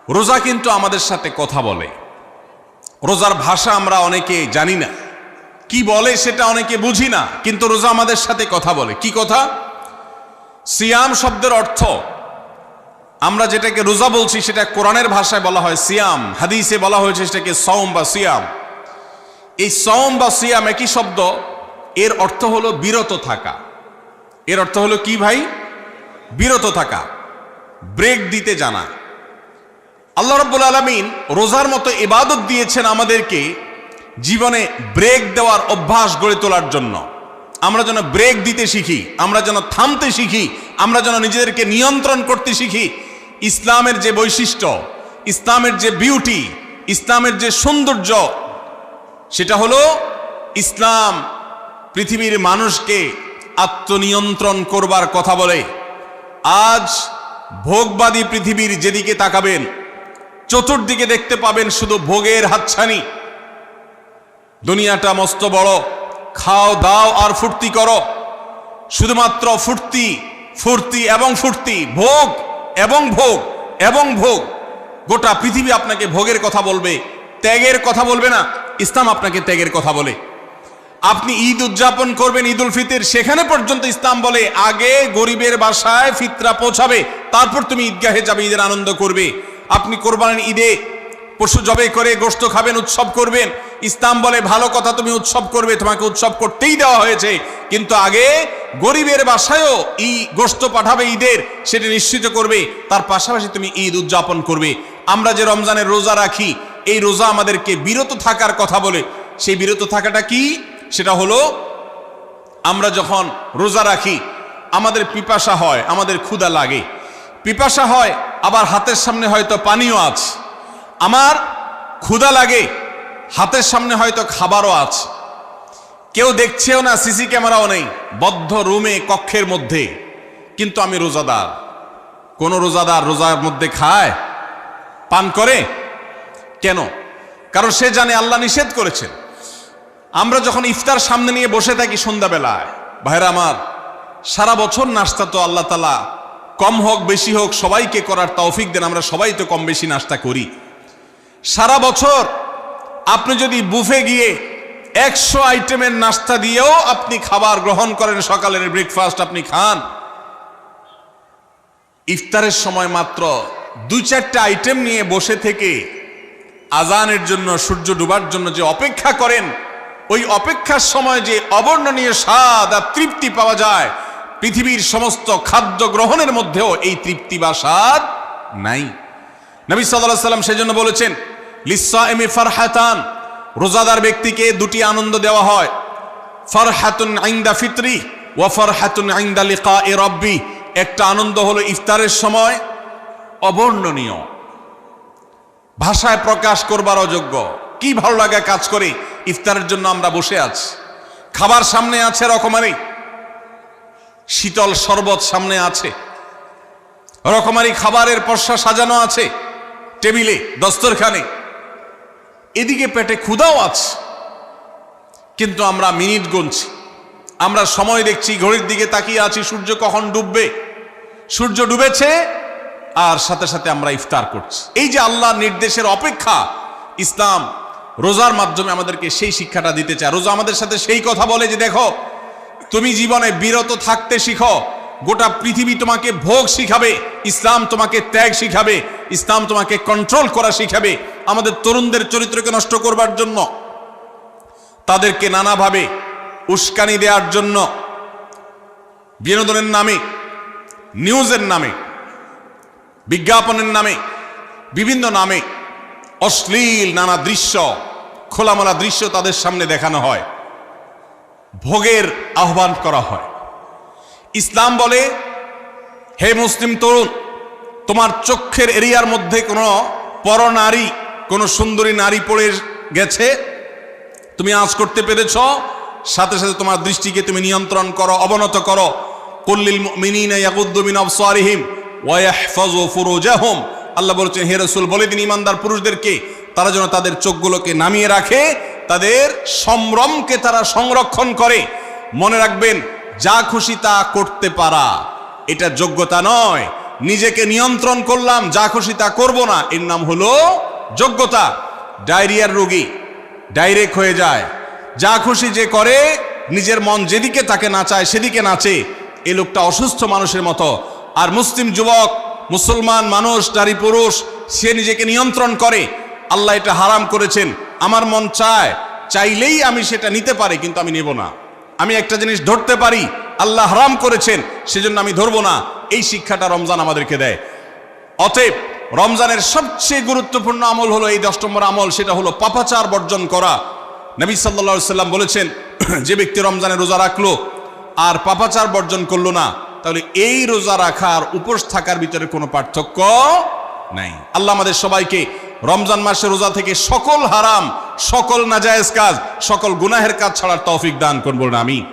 রোজা কিন্তু আমাদের সাথে কথা বলে। রোজার ভাষা আমরা অনেকে জানি না, কি বলে সেটা অনেকে বুঝি না, কিন্তু রোজা আমাদের সাথে কথা বলে। কি কথা? সিয়াম শব্দের অর্থ, আমরা যেটাকে রোজা বলছি সেটা কোরআনের ভাষায় বলা হয় সিয়াম, হাদিসে বলা হয়েছে সেটাকে সওম বা সিয়াম। এই সওম বা সিয়াম একই শব্দ, এর অর্থ হলো বিরত থাকা। এর অর্থ হলো কি ভাই? বিরত থাকা, ব্রেক দিতে জানা। আল্লাহ রাব্বুল আলামিন রোজার মতো ইবাদত দিয়েছেন আমাদেরকে জীবনে ব্রেক দেওয়ার অভ্যাস গড়ে তোলার জন্য। আমরা যেন ব্রেক দিতে শিখি, আমরা যেন থামতে শিখি, আমরা যেন নিজেদেরকে নিয়ন্ত্রণ করতে শিখি। ইসলামের যে বৈশিষ্ট্য, ইসলামের যে বিউটি, ইসলামের যে সৌন্দর্য, সেটা হলো ইসলাম পৃথিবীর মানুষকে আত্মনিয়ন্ত্রণ করবার কথা বলে। আজ ভোগবাদী পৃথিবীর যেদিকে তাকাবেন, চতুর্দিকে দেখতে পাবেন শুধু ভোগের হাতছানি। দুনিয়াটা মস্ত বড়, খাও দাও আর ফুর্তি করো, শুধুমাত্র ফুর্তি ফুর্তি এবং ফুর্তি, ভোগ এবং ভোগ এবং ভোগ। গোটা পৃথিবী আপনাকে ভোগের কথা বলবে, ত্যাগের কথা বলবে না। ইসলাম আপনাকে ত্যাগের কথা বলে। আপনি ঈদ উদযাপন করবেন, ঈদ উল ফিতর, সেখানে পর্যন্ত ইসলাম বলে আগে গরিবের বাসায় ফিতরা পৌঁছাবে, তারপর তুমি ঈদগাহে যাবে, ঈদের আনন্দ করবে। আপনি কোরবানির ঈদে পশু জবাই করে গোশত খাবেন, উৎসব করবেন। ইসলাম বলে ভালো কথা, তুমি উৎসব করবে, তোমাকে উৎসব করতেই দেওয়া হয়েছে, কিন্তু আগে গরিবের বাসায়ও গোশত পাঠাবে ঈদের, সেটা নিশ্চিত করবে, তার পাশাপাশি তুমি ঈদ উদযাপন করবে। আমরা যে রমজানের রোজা রাখি, এই রোজা আমাদেরকে বিরত থাকার কথা বলে। সেই বিরত থাকাটা কি? সেটা হলো আমরা যখন রোজা রাখি আমাদের পিপাসা হয়, আমাদের ক্ষুধা লাগে, পিপাসা হয়, আবার হাতের সামনে হয়তো পানিও আছে। আমার ক্ষুধা লাগে, হাতের সামনে হয়তো খাবারও আছে, কেউ দেখছেও না, সিসি ক্যামেরাও নেই, বদ্ধ রুমে কক্ষের মধ্যে, কিন্তু আমি রোজাদার। কোন রোজাদার রোজার মধ্যে খায়, পান করে? কেন? কারণ সে জানে আল্লাহ নিষেধ করেছেন। আমরা যখন ইফতার সামনে নিয়ে বসে থাকি সন্ধ্যাবেলায়, ভাইরা আমার, সারা বছর নাস্তা তো আল্লাহ তাআলা কম হোক বেশি হোক সবাইকে করার তৌফিক দেন, আমরা সবাই তো কম বেশি নাস্তা করি। সারা বছর আপনি যদি বুফে গিয়ে 100 আইটেমের নাস্তা দিয়েও আপনি খাবার গ্রহণ করেন, সকালের ব্রেকফাস্ট আপনি খান, ইফতারের সময় মাত্র 2-4টা আইটেম নিয়ে বসে থেকে আজানের জন্য, সূর্য ডুবার জন্য যে অপেক্ষা করেন, ওই অপেক্ষার সময় যে অবর্ণনীয় স্বাদ আর তৃপ্তি পাওয়া যায়, পৃথিবীর সমস্ত খাদ্য গ্রহণের মধ্যেও এই তৃপ্তি বা স্বাদ নাই। নবী সাল্লাল্লাহু আলাইহি ওয়াসাল্লাম সেজন্য বলেছেন, লিসসাইমি ফারহাতান, রোজাদার ব্যক্তিকে দুটি আনন্দ দেওয়া হয়, ফারহাতুন ইনদা ফিতরি ওয়া ফারহাতুন ইনদা লিকাই রাব্বি। একটা আনন্দ হলো ইফতারের সময়, অবর্ণনীয়, ভাষায় প্রকাশ করবার অযোগ্য। কি ভালো লাগা কাজ করে, ইফতারের জন্য আমরা বসে আছি, খাবার সামনে আছে, রকমারি শীতল শরবত সামনে আছে, রকমারি খাবারের পসরা সাজানো আছে টেবিলে, দস্তরখানে, এদিকে পেটে ক্ষুধাও আছে, কিন্তু আমরা মিনিট গুনছি, আমরা সময় দেখছি, ঘড়ির দিকে তাকিয়ে আছি, সূর্য কখন ডুববে। সূর্য ডুবেছে আর সাথে সাথে আমরা ইফতার করছি। এই যে আল্লাহর নির্দেশের অপেক্ষা, ইসলাম রোজার মাধ্যমে আমাদেরকে সেই শিক্ষাটা দিতে চায়। রোজা আমাদের সাথে সেই কথা বলে যে দেখো, তুমি জীবনে বিরত থাকতে শিখো, গোটা পৃথিবী তোমাকে ভোগ শিখাবে, ইসলাম তোমাকে ত্যাগ শিখাবে, ইসলাম তোমাকে কন্ট্রোল করা শিখাবে। আমাদের তরুণদের চরিত্রকে নষ্ট করবার জন্য, তাদেরকে নানাভাবে উস্কানি দেওয়ার জন্য, বিনোদনের নামে, নিউজের নামে, বিজ্ঞাপনের নামে, বিভিন্ন নামে অশ্লীল নানা দৃশ্য, খোলামেলা দৃশ্য তাদের সামনে দেখানো হয়, ভোগের আহ্বান করা হয়। ইসলাম বলে, হে মুসলিম তরুণ, তোমার চোখের এরিয়ার মধ্যে কোনো পরনারী, কোনো সুন্দরী নারী পড়ে গেছে, তুমি আঁচ করতে পেরেছ, সাথে সাথে তোমার দৃষ্টিকে তুমি নিয়ন্ত্রণ করো, অবনত করো। কুল্লিল মুমিনিনা ইয়াগুদ্দু মিন আবসারিহিম ওয়া ইয়াহফাযু ফুরুজাহুম। আল্লাহ বলেছেন, হে রাসূল বলে দিন ইমানদার পুরুষদেরকে তারা যেন তাদের চোখগুলোকে নামিয়ে রাখে, তাদের সম্ভ্রমকে তারা সংরক্ষণ করে। মনে রাখবেন, যা খুশি তা করতে পারা এটা যোগ্যতা নয়, নিজেকে নিয়ন্ত্রণ করলাম, যা খুশি তা করব না, এর নাম হলো যোগ্যতা। ডায়রিয়ার রোগী ডাইরেক্ট হয়ে যায়, যা খুশি যে করে, নিজের মন যেদিকে তাকে নাচায় সেদিকে নাচে, এই লোকটা অসুস্থ মানুষের মতো। আর মুসলিম যুবক, মুসলমান মানুষ, নারী পুরুষ, সে নিজেকে নিয়ন্ত্রণ করে। আল্লাহ এটা হারাম করেছেন, আমার মন চাইলেই আমি সেটা নিতে পারি, কিন্তু আমি নেব না। আমি একটা জিনিস ধরতে পারি, আল্লাহ হারাম করেছেন, সেজন্য আমি ধরবো না। এই শিক্ষাটা রমজান আমাদেরকে দেয়। অতএব রমজানের সবচেয়ে গুরুত্বপূর্ণ আমল হলো এই 10 নম্বর আমল, সেটা হলো পাপাচার বর্জন করা। নবী সাল্লাল্লাহু আলাইহি সাল্লাম বলেছেন, যে ব্যক্তি রমজানে রোজা রাখলো আর পাপাচার বর্জন করলো না, তাহলে এই রোজা রাখার উপোস থাকার ভিতরে কোনো পার্থক্য নাই। আল্লাহ আমাদের সবাইকে রমজান মাসে রোজা থেকে সকল হারাম, সকল নাজায়েজ কাজ, সকল গুনাহের কাজ ছাড়ার তৌফিক দান করুন, বলুন আমিন।